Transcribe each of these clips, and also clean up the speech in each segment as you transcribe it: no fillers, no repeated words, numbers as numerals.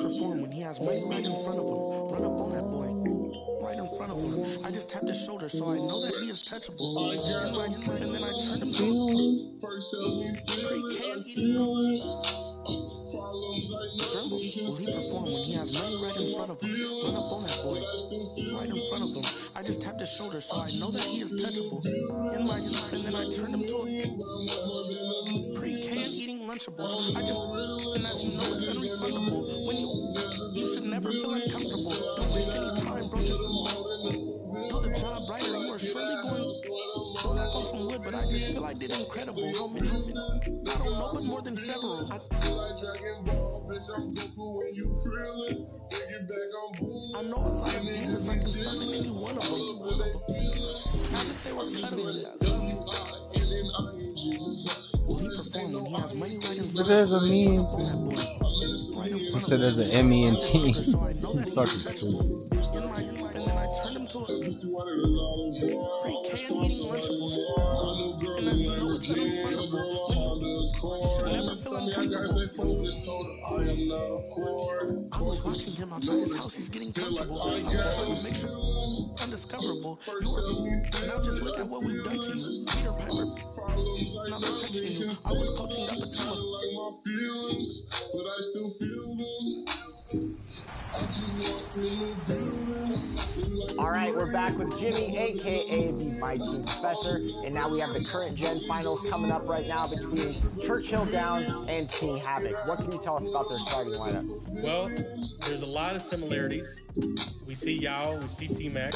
perform when he has money right in front of him? Run up on that boy. Right in front of him. I just tapped his shoulder, so I know that he is touchable. And then I turned him to pre-can eating. Tremble. Will he perform when he has money right in front of him? Run up on that boy. Right in front of him. I just tapped his shoulder, so I know that he is touchable. And then I turned him to a pre-can eating Lunchables. And as you know, it's unrefundable. When you should never feel uncomfortable. Don't waste any time, bro. Just do the job right, or you are surely going. Don't knock on some wood, but I just feel I did incredible. How many? I don't know, but more than several. I know a lot of demons. I can summon any one of them. As if they were cuddling. Will he perform when he has money right in front of him? Right in front of him. There's an Emmy and team. So I know that he is touchable. And then I turned him to a pre-can eating Lunchables. And as you know, it's unrefundable. When you should never feel uncomfortable. I was watching him outside his house. He's getting comfortable. I was trying to make sure undiscoverable. Now just look at what we've done to you. Peter Piper. Now they're touching you. I was coaching up a team of... All right, we're back with Jimmy, aka the My Team Professor, and now we have the current gen finals coming up right now between Churchill Downs and King Havoc. What can you tell us about their starting lineup? Well, there's a lot of similarities. We see Yao, we see T-Mac.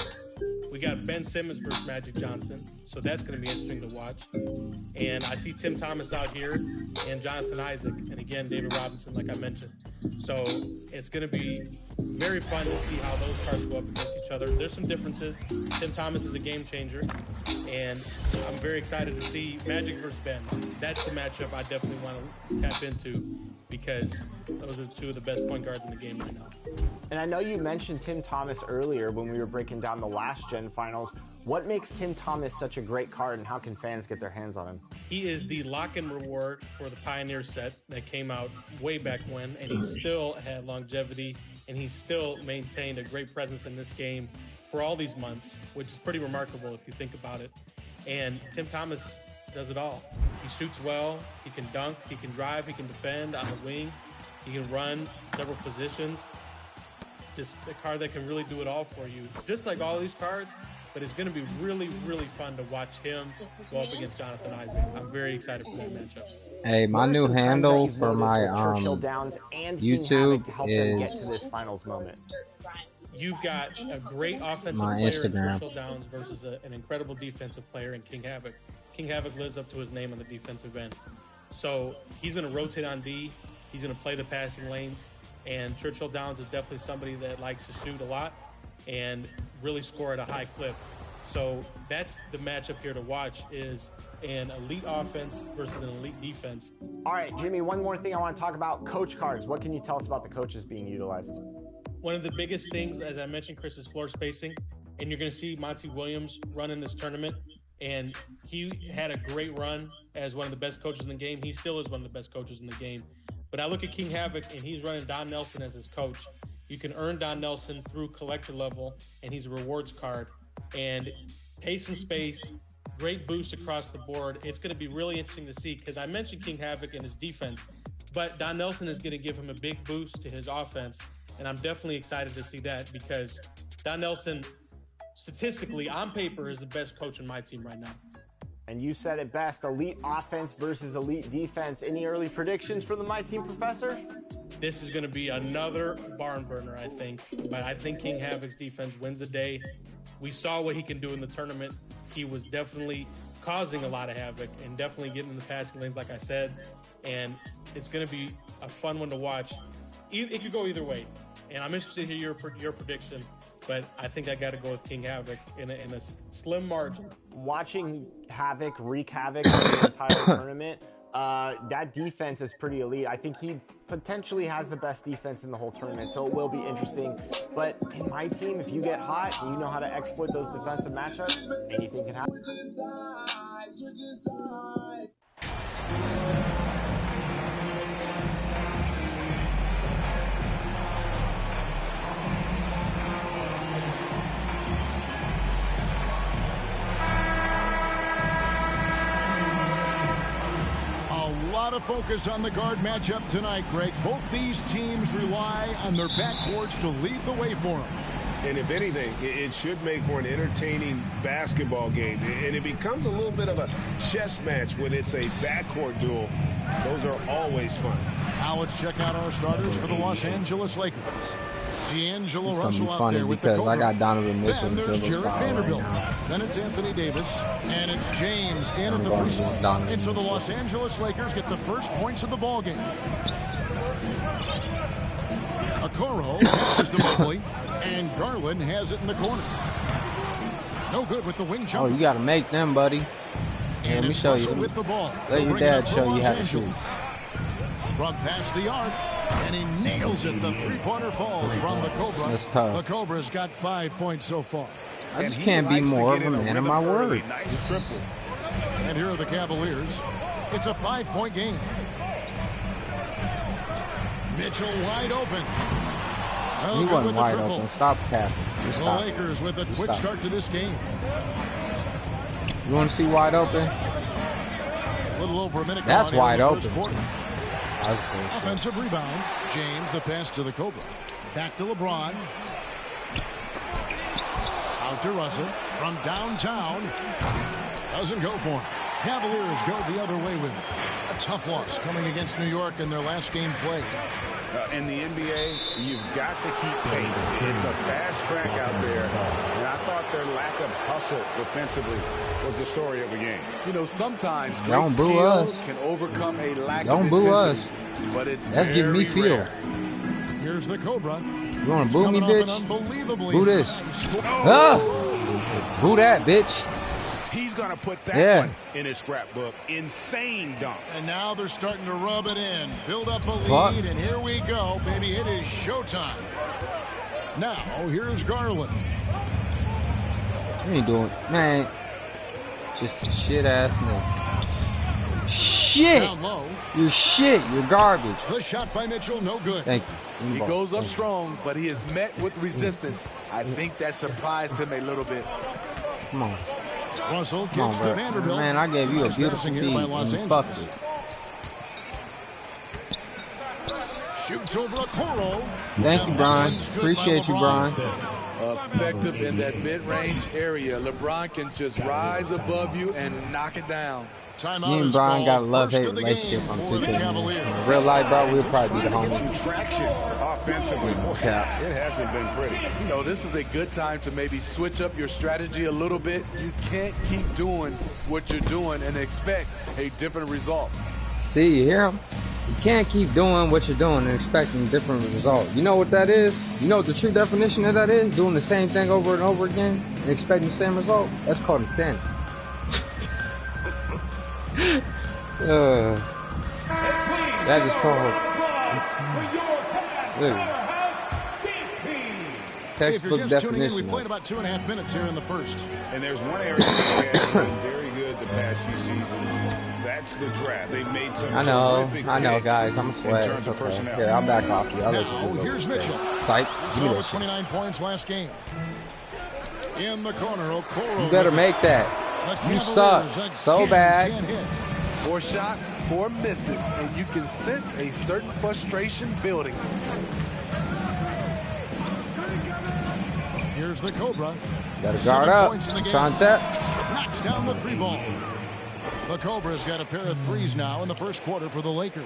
We got Ben Simmons versus Magic Johnson, so that's going to be interesting to watch. And I see Tim Thomas out here and Jonathan Isaac, and again, David Robinson, like I mentioned. So it's going to be very fun to see how those cards go up against each other. There's some differences. Tim Thomas is a game changer, and I'm very excited to see Magic versus Ben. That's the matchup I definitely want to tap into because those are two of the best point guards in the game right now. And I know you mentioned Tim Thomas earlier when we were breaking down the last gen finals. What makes Tim Thomas such a great card, and how can fans get their hands on him? He is the lock-in reward for the Pioneer set that came out way back when, and he still had longevity, and he still maintained a great presence in this game for all these months, which is pretty remarkable if you think about it. And Tim Thomas does it all. He shoots well, he can dunk, he can drive, he can defend on the wing, he can run several positions. Just a card that can really do it all for you, just like all these cards. But it's going to be really, really fun to watch him go up against Jonathan Isaac. I'm very excited for that matchup. Hey, my new handle for my YouTube to help them get to this finals moment. You've got a great offensive player in Churchill Downs versus an incredible defensive player in King Havoc. King Havoc lives up to his name on the defensive end. So he's going to rotate on D. He's going to play the passing lanes. And Churchill Downs is definitely somebody that likes to shoot a lot and really score at a high clip. So that's the matchup here to watch, is an elite offense versus an elite defense. All right, Jimmy, one more thing I want to talk about, coach cards. What can you tell us about the coaches being utilized? One of the biggest things, as I mentioned, Chris, is floor spacing. And you're going to see Monty Williams run in this tournament. And he had a great run as one of the best coaches in the game. He still is one of the best coaches in the game. But I look at King Havoc, and he's running Don Nelson as his coach. You can earn Don Nelson through collector level, and he's a rewards card. And pace and space, great boost across the board. It's going to be really interesting to see, because I mentioned King Havoc and his defense, but Don Nelson is going to give him a big boost to his offense. And I'm definitely excited to see that, because Don Nelson, statistically, on paper, is the best coach in my team right now. And you said it best, elite offense versus elite defense. Any early predictions for the My Team Professor? This is going to be another barn burner, I think. But I think King Havoc's defense wins the day. We saw what he can do in the tournament. He was definitely causing a lot of havoc and definitely getting in the passing lanes, like I said. And it's going to be a fun one to watch. It could go either way. And I'm interested to hear your prediction. But I think I got to go with King Havoc in a slim margin. Watching Havoc wreak havoc in the entire tournament, that defense is pretty elite. I think he potentially has the best defense in the whole tournament, so it will be interesting. But in my team, if you get hot and you know how to exploit those defensive matchups, anything can happen. lot of focus on the guard matchup tonight, Greg. Both these teams rely on their backcourts to lead the way for them. And if anything, it should make for an entertaining basketball game. And it becomes a little bit of a chess match when it's a backcourt duel. Those are always fun. Now let's check out our starters for the Los Angeles Lakers. D'Angelo Russell out funny there with the because I Cobra. got Donovan Mitchell. Then there's Silver Jarrett Star Vanderbilt. right Then it's Anthony Davis. And it's James in at the going free with slot. Donovan And so the Mitchell. Los Angeles Lakers get the first points of the ball game. Okoro passes to Mobley. And Garland has it in the corner. No good with the wing Oh, jumper. you got to make them, buddy. And Let me it's show Russell you. with the ball. Let They'll your bring it dad up for show you Los how to Angeles. shoot. From past the arc, and he nails it. The three-pointer falls from the Cobra. That's tough. The Cobra's got 5 points so far. I just can't be more of a man of my word. Nice triple. And here are the Cavaliers. It's a 5-point game. Mitchell wide open. Well, He good wasn't with the wide triple. open. Stop capping. Just The stop. Lakers with a quick Stop. start to this game. You want to see wide open? A little over a minute That's gone here wide in the first open. quarter. That's bullshit. Offensive rebound. James, the pass to the Cobra. Back to LeBron. Out to Russell. From downtown. Doesn't go for him. Cavaliers go the other way with it. A tough loss coming against New York in their last game played. In the NBA, you've got to keep pace. It's a fast track out there. And I thought their lack of hustle defensively was the story of the game. You know, sometimes great Don't boo skill us. can overcome a lack Don't of boo us. intensity. But it's That's giving me very feel. rare. Here's the Cobra. You want to boo me, Coming off an bitch? unbelievably Boo this. high score. Ah! Boo that, bitch. He's going to put that Yeah. one in his scrapbook. Insane dunk. And now they're starting to rub it in. Build up a lead, Fuck. and here we go, baby. It is showtime. Now, here's Garland. What are you doing? Man, just a shit-ass nigga. Shit! Down low. You're shit. You're garbage. The shot by Mitchell, no good. Thank you. He goes up strong, but he is met with resistance. I think that surprised him a little bit. Come on. Russell Come on, kicks to bro. Vanderbilt. Man, I gave you a Nice beautiful passing feed here by and Los you fucked Angeles. it. Shoots over Okoro. Thank you, And Bron. that one's good by Appreciate you, Bron. Effective in that mid-range area. LeBron can just rise above you and knock it down. Timeout Me and is Brian called. got a First love-hate of the relationship game on for the 2K. Cavaliers. In real life, bro, we'll probably be the Get some homies. traction offensively. Boy, Yeah. it hasn't been pretty. You know, this is a good time to maybe switch up your strategy a little bit. You can't keep doing what you're doing and expect a different result. See, you hear him? You can't keep doing what you're doing and expecting different results. You know what that is? You know what the true definition of that is? Doing the same thing over and over again and expecting the same result? That's called insanity. That is called... If you're Textbook just tuning in, we definition. played about 2.5 minutes here in the first. And there's one area that has been very good the past few seasons. That's the draft. They've made some terrific I know, picks guys. I'm a in sweat. terms of Okay. personnel. Here, I'll back off you. I'll let Now, you do it. here's Mitchell. Psych. We Give saw me with that shit. 29 points last game. In the corner, Okoro. You better with it. make that. The You Cavaliers suck so again bad. can't hit. 4 shots, 4 misses, and you can sense a certain frustration building. Here's the Cobra. Gotta 7 guard up. points in the game. Contact. Knocks down the 3-ball. The Cobra's got a pair of threes now in the first quarter for the Lakers.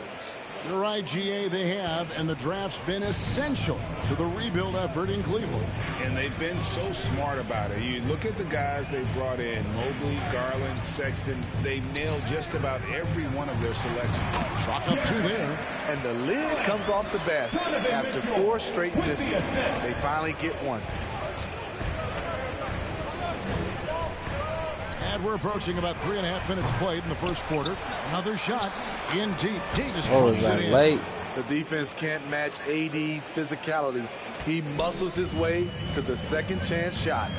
You're right, GA, they have, and the draft's been essential to the rebuild effort in Cleveland. And they've been so smart about it. You look at the guys they brought in, Mobley, Garland, Sexton. They nailed just about every one of their selections. Chalk up 2 there. And the lid comes off the basket after 4 straight misses. They finally get one. And we're approaching about 3.5 minutes played in the first quarter. Another shot in deep. Davis Oh, punches is that it in. late? The defense can't match AD's physicality. He muscles his way to the second chance shot.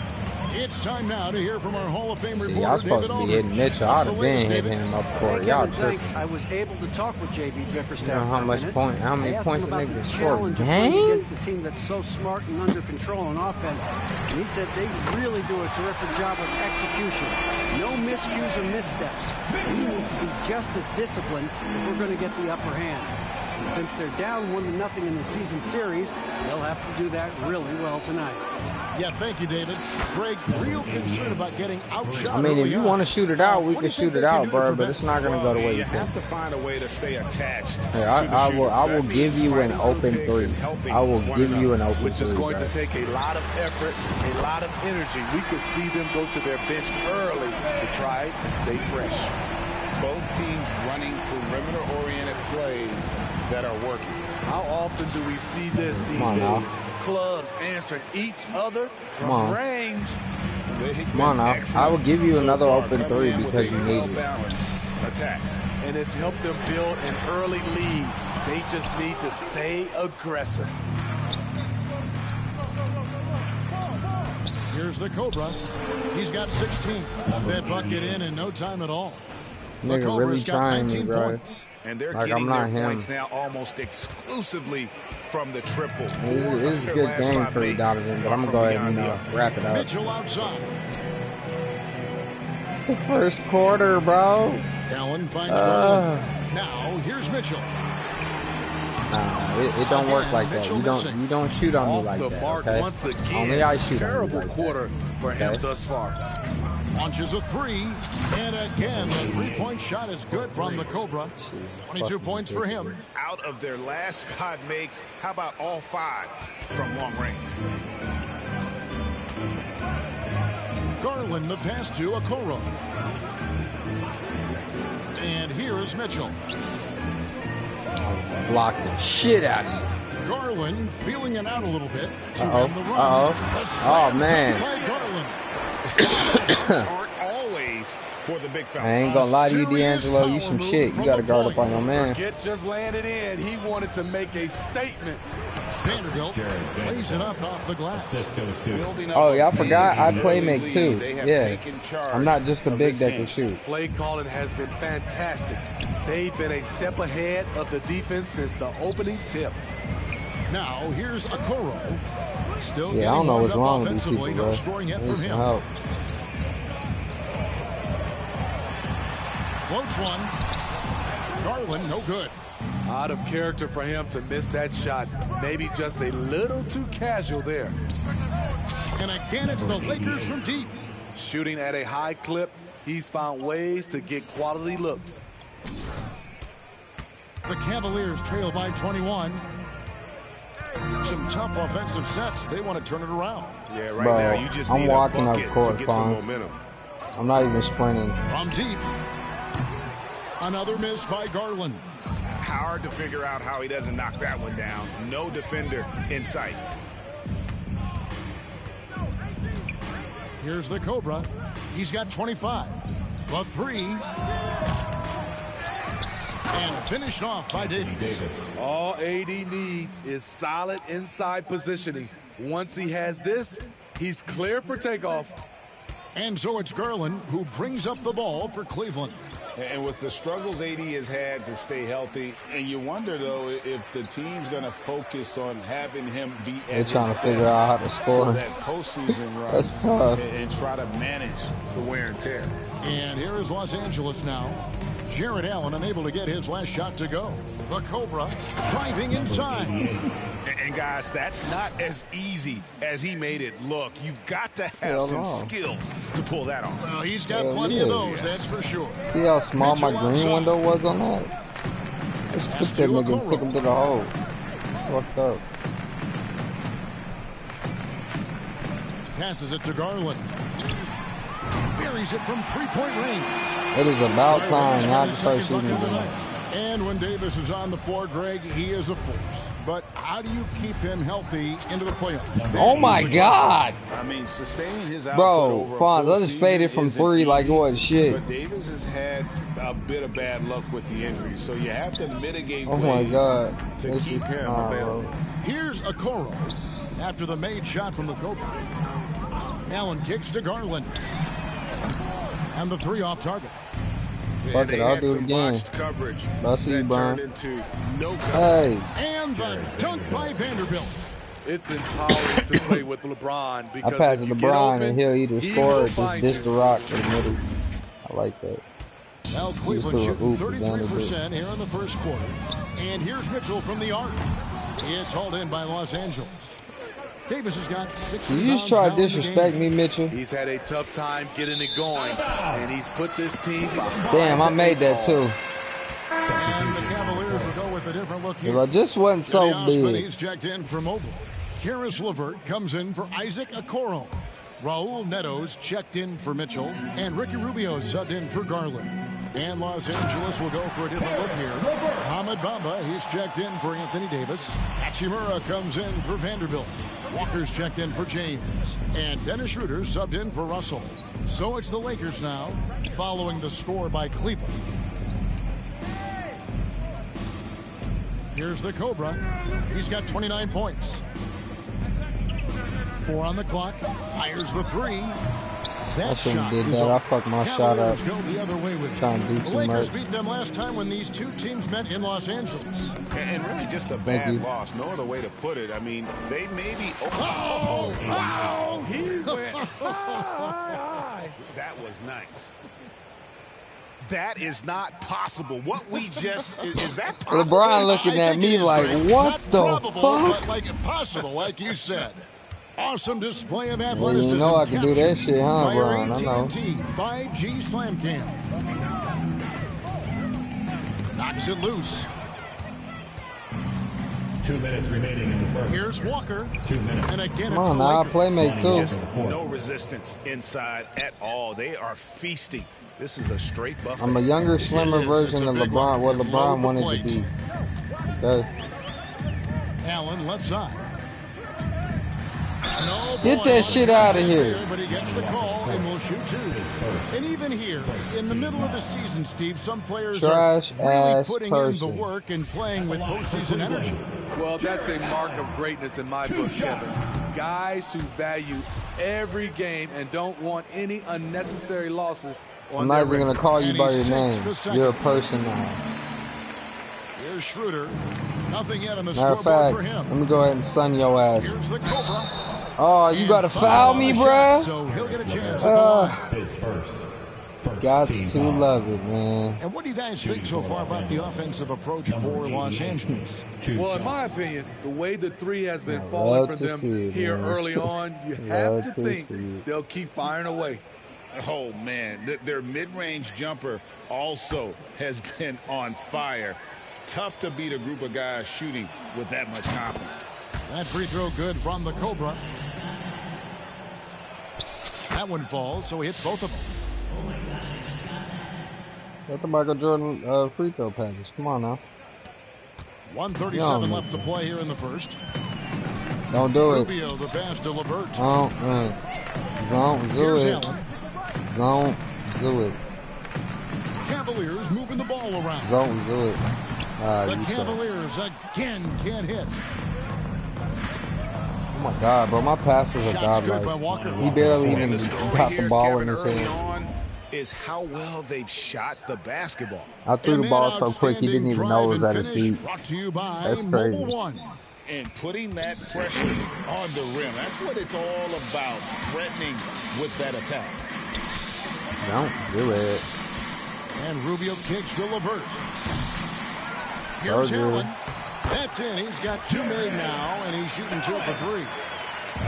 It's time now to hear from our Hall of Fame Y'all reporter, supposed David to be hitting Aldridge. Mitchell. I'd What's the have latest, been hitting David? him up for Hey, y'all Kevin, tripping. thanks. I was able to talk with JB Bickerstaff You know how for a much minute. point? How many I asked points him the about nigga the scored? challenge of playing Game? against the team that's so smart and under control on offense. And he said they really do a terrific job of execution. No miscues or missteps. We need to be just as disciplined if we're going to get the upper hand. And since they're down 1-0 in the season series, they'll have to do that really well tonight. Yeah, thank you, David. Greg, real concerned about getting outshot. I mean, if early you on. want to shoot it out, we What do can you think shoot it they can out, do to bro. But prevent it's not gonna go the way You you have think. to find a way to stay attached. Hey, to the I will shooter. That give means you an finding open picks three. and helping I will one give you an another. open Which is three, going bro. to take a lot of effort, a lot of energy. We could see them go to their bench early to try and stay fresh. Both teams running perimeter-oriented plays that are working. How often do we see this these Come on days? now. Clubs answering each other Come from on. range. Come on now. I will give you So another far, open coming three in with because a you need it. well-balanced attack. And it's helped them build an early lead. They just need to stay aggressive. Here's the Cobra. He's got 16. That bucket in no time at all. The Nigga really Cobra's got trying me, 19 bro. points. And they're Like, getting I'm not their him. points now almost exclusively from the triple. This is a good game for you, Donovan, but I'm gonna go ahead and wrap it up. Mitchell outside. The first quarter, bro. Allen finds Garland. Now here's Mitchell. It don't work like that. You don't shoot on me Off like the that. mark Okay? once again. Only I shoot on you Terrible like quarter for him Okay. thus far. Launches a three. And again, the three-point shot is good from the Cobra. 22 points for him. Out of their last 5 makes, how about all 5 from long range? Garland the pass to Okoro. And here is Mitchell. that. Block the shit out of you. Garland feeling it out a little bit to Uh-oh. end the run. Uh-oh. The Oh, slam man. taken by Garland. Aren't always for the big fella. I ain't gonna lie to you, Serious D'Angelo. You power some move shit. You from gotta the guard point. up on your man. Get just landed in. He wanted to make a statement. Vanderbilt lays it up off the glass. Building up Oh, a y'all big forgot I early play make lead. too. They have Yeah. taken charge I'm not just a of big this that game. can shoot. Play calling has been fantastic. They've been a step ahead of the defense since the opening tip. Now here's Okoro. Still Yeah, I getting don't know warmed what's up wrong with these offensively. people, No bro. scoring yet Need from some him. help. Floats one. Garland, no good. Out of character for him to miss that shot. Maybe just a little too casual there. And again, it's the Lakers from deep. Shooting at a high clip, he's found ways to get quality looks. The Cavaliers trail by 21. Some tough offensive sets. They want to turn it around. Yeah, right Bro, now you just I'm need a walking up bucket court, to get some fine. momentum. I'm not even sprinting. From deep. Another miss by Garland. Hard to figure out how he doesn't knock that one down. No defender in sight. Here's the Cobra. He's got 25. The three. And finished off by Davis. All AD needs is solid inside positioning. Once he has this, he's clear for takeoff. And so it's Garland who brings up the ball for Cleveland. And with the struggles AD has had to stay healthy, and you wonder, though, if the team's going to focus on having him be They're at trying his to figure best out how to score. for that postseason run That's tough. and try to manage the wear and tear. And here is Los Angeles now. Jared Allen unable to get his last shot to go. The Cobra driving inside. And guys, that's not as easy as he made it look. You've got to have Hell some no. skills to pull that off. Well, he's got Hell plenty yeah. of those, that's for sure. See how small my Mitchell green outside. window was on that? Let's Pass put to that nigga and Okoro. took him to the hole. Fucked up. Passes it to Garland. Buries it from three-point range. It is about Garland time has not his to start second shooting bucket of the again. night. And when Davis is on the floor, Greg, he is a force. But how do you keep him healthy into the playoffs? Oh That my is the God! I mean, sustaining his output Bro, over a Fonz, full I just season faded from isn't three like easy, what shit. But Davis has had a bit of bad luck with the injury, so you have to mitigate Oh my ways God. to This keep is- him bro. available. Here's Okoro after the made shot from the Cobra. Allen kicks to Garland. And the three off target. Fuck it, I'll do it again. Coverage I'll see you, Brian. No hey. And the dunk by Vanderbilt. It's empowering to play with LeBron because I pass if it you to get LeBron open, and he'll either he score or will just find dish you. the rock to the middle. I like that. Now Cleveland shooting 33% here in the first quarter. And here's Mitchell from the arc. It's hauled in by Los Angeles. Davis has got 6 Did you rebounds try now to in the disrespect game. me, Mitchell? He's had a tough time getting it going, and he's put this team behind. Damn, I made that too. And the Cavaliers will go with a different look here. If I just wasn't so Kenny Osman, big. he's checked in for Mobile. Karis LeVert comes in for Isaac Okoro. Raul Neto's checked in for Mitchell. And Ricky Rubio subbed in for Garland. And Los Angeles will go for a different look here. Ahmed Bamba, he's checked in for Anthony Davis. Hachimura comes in for Vanderbilt. Walker's checked in for James. And Dennis Schroeder subbed in for Russell. So it's the Lakers now, following the score by Cleveland. Here's the Cobra. He's got 29 points. 4 on the clock. Fires the 3. I shouldn't have did that. I fucked my shot up. Go the other way with Trying to do the too Lakers much. beat them last time when these two teams met in Los Angeles. And really just a Thank bad you. loss. No other way to put it. I mean, they maybe... Oh, wow. He went high. That was nice. That is not possible. What we just... Is that possible? LeBron looking I at think me it is like, great. what Not the probable, fuck? But like possible, like you said. Awesome display of Well, athleticism. you know I can do that captured shit, huh, by your Brian? I know. AT&T 5G Slam Cam. Knocks it loose. 2 minutes remaining in the first. Here's Walker. 2 minutes. And again, Come it's on the now, Lakers. playmate too. Just no resistance inside at all. They are feasting. This is a straight buffet. I'm a younger, slimmer is. version It's a of big LeBron, one. what Load LeBron the wanted plate. to be. Okay. Allen left side. No Get boy, that shit out of here. But he gets the call and will shoot 2. And even here, in the middle of the season, Steve, some players Trash are really ass putting in the person. work and playing with postseason energy. Well, that's a mark of greatness in my book, Kevin. Guys who value every game and don't want any unnecessary losses on I'm their not even going to call you And by he your sinks name. the second. You're a person now. Here's Schroeder. Nothing yet on the Matter of scoreboard fact, for him. let me go ahead and stun your ass. Here's the Cobra. Oh, you And got to foul foul on me, the shot, bruh? So he'll get a chance at the line. His first Got team to foul. love it, man. And what do you guys think so far about the offensive approach for Los Angeles? Well, in my opinion, the way the 3 has been falling from to them see it, here man. early on, you have Love to to think see it. they'll keep firing away. Oh, man. Their mid-range jumper also has been on fire. Tough to beat a group of guys shooting with that much confidence. That free throw good from the Cobra. That one falls, so he hits both of them. That's the Michael Jordan free throw package. Come on now. 1:37 Yo. left to play here in the first. Don't do it. Rubio, the pass to LeVert. Don't do Here's it. Allen. Don't do it. Cavaliers moving the ball around. Don't do it. The You suck. Cavaliers again can't hit. Oh my God, bro, my passes are Shots good by godlike. Walker. He barely And even the story got here, the ball Kevin, in his early hand. on is how well they've shot the basketball. I threw And the that ball so quick he didn't even know it was outstanding at his drive and feet. finish brought to you by That's Mobile crazy. One. And putting that pressure on the rim. That's what it's all about, threatening with that attack. Don't do it. And Rubio kicks to LeVert. Here's good. Allen. That's in. He's got 2 made now, and he's shooting 2 for 3.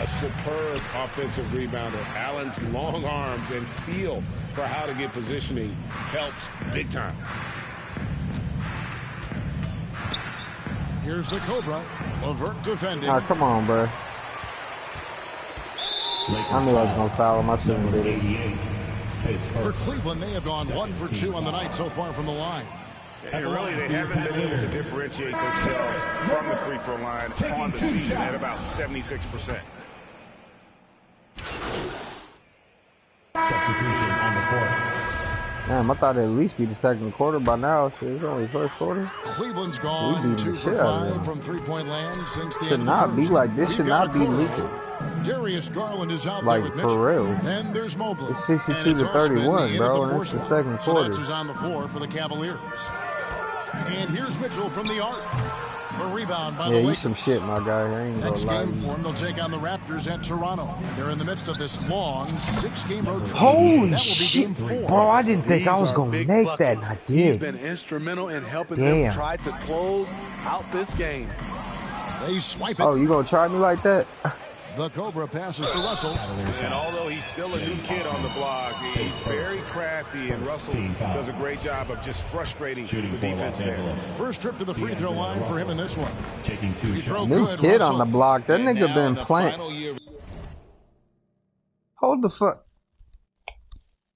A superb offensive rebounder. Allen's long arms and feel for how to get positioning helps big time. Here's the Cobra. LeVert defending. Ah, come on, bro. I knew I was going to foul him. I shouldn't have did it. For Cleveland, they have gone 1 for 2 on the night so far from the line. And really, they haven't been able to differentiate themselves from the free throw line on the season at about 76%. Substitution on the court. Damn, I thought it'd at least be the second quarter by now. Shit, it's only first quarter. Cleveland's We gone beating 2 the for shit out of 5 them. from three-point land since the Should end of the not be first. like this. We've Should got not a be quarter. leaking. Darius Garland is out there Like with Mitchell. for real. Then there's Mobley. It's And 62 it's to Osman 31, in at bro, the and four it's the spot. second So quarter. that's who's on the floor for the Cavaliers. And here's Mitchell from the arc. A rebound by Yeah, the you Lakers. some shit, my guy. I ain't Next gonna lie game to you. for them, they'll take on the Raptors at Toronto. They're in the midst of this long 6-game road trip. Holy That will be game shit, 4. bro! I didn't think I These was are gonna big make that, buckets. and I He's did. been instrumental in helping Damn. them try to close out this game. They swipe it. Oh, you gonna try me like that? The Cobra passes to Russell. And although he's still a new kid on the block, he's very crafty, and Russell does a great job of just frustrating the defense there. First trip to the free throw line for him in this one. Taking 2 Free throw shots. New good, kid Russell. on the block. That And nigga now been in the playing. final year. Hold the fuck.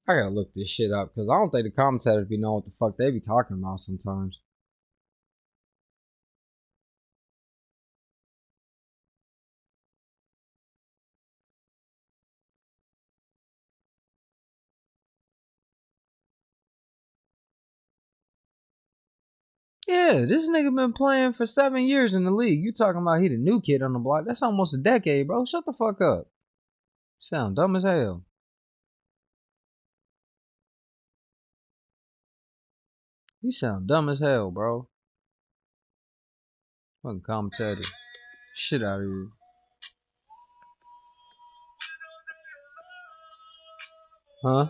I gotta look this shit up because I don't think the commentators be knowing what the fuck they be talking about sometimes. Yeah, this nigga been playing for 7 years in the league. You talking about he the new kid on the block? That's almost a decade, bro. Shut the fuck up. Sound dumb as hell. You sound dumb as hell, bro. Fucking commentator. Shit out of here. Huh?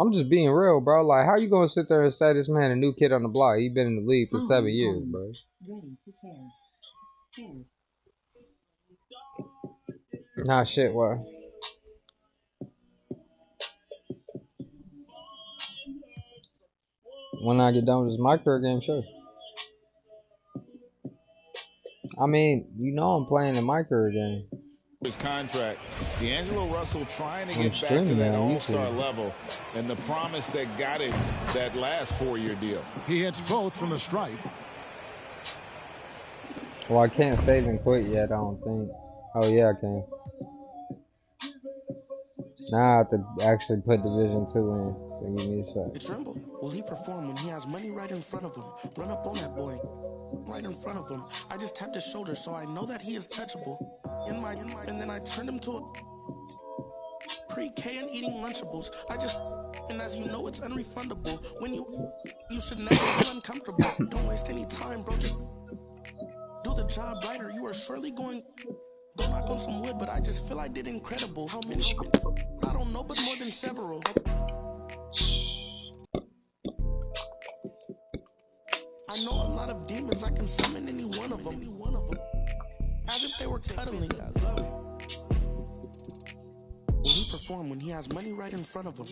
I'm just being real, bro. Like, how you gonna sit there and say this man a new kid on the block? He been in the league for 7 years, bro. Nah, shit, what? When I get done with this micro game, sure. I mean, you know I'm playing the micro game. His contract, D'Angelo Russell trying to get back to streaming that on all-star YouTube. level, and the promise that got him that last 4-year deal. He hits both from the stripe. Well, I can't save and quit yet, I don't think. Oh, yeah, I can. Now I have to actually put Division 2 in. So give me a sec. It's tremble. Will he perform when he has money right in front of him? Run up on that boy. Right in front of him. I just tapped his shoulder, so I know that he is touchable. And then I turned him to a pre-K and eating Lunchables. And as you know, it's unrefundable. When you should never feel uncomfortable. Don't waste any time, bro. Just do the job right, or you are surely going. Don't knock on some wood, but I just feel I did incredible. How many? I don't know, but more than several. I know a lot of demons. I can summon any one of them. As if they were cuddling. Will he perform when he has money right in front of him?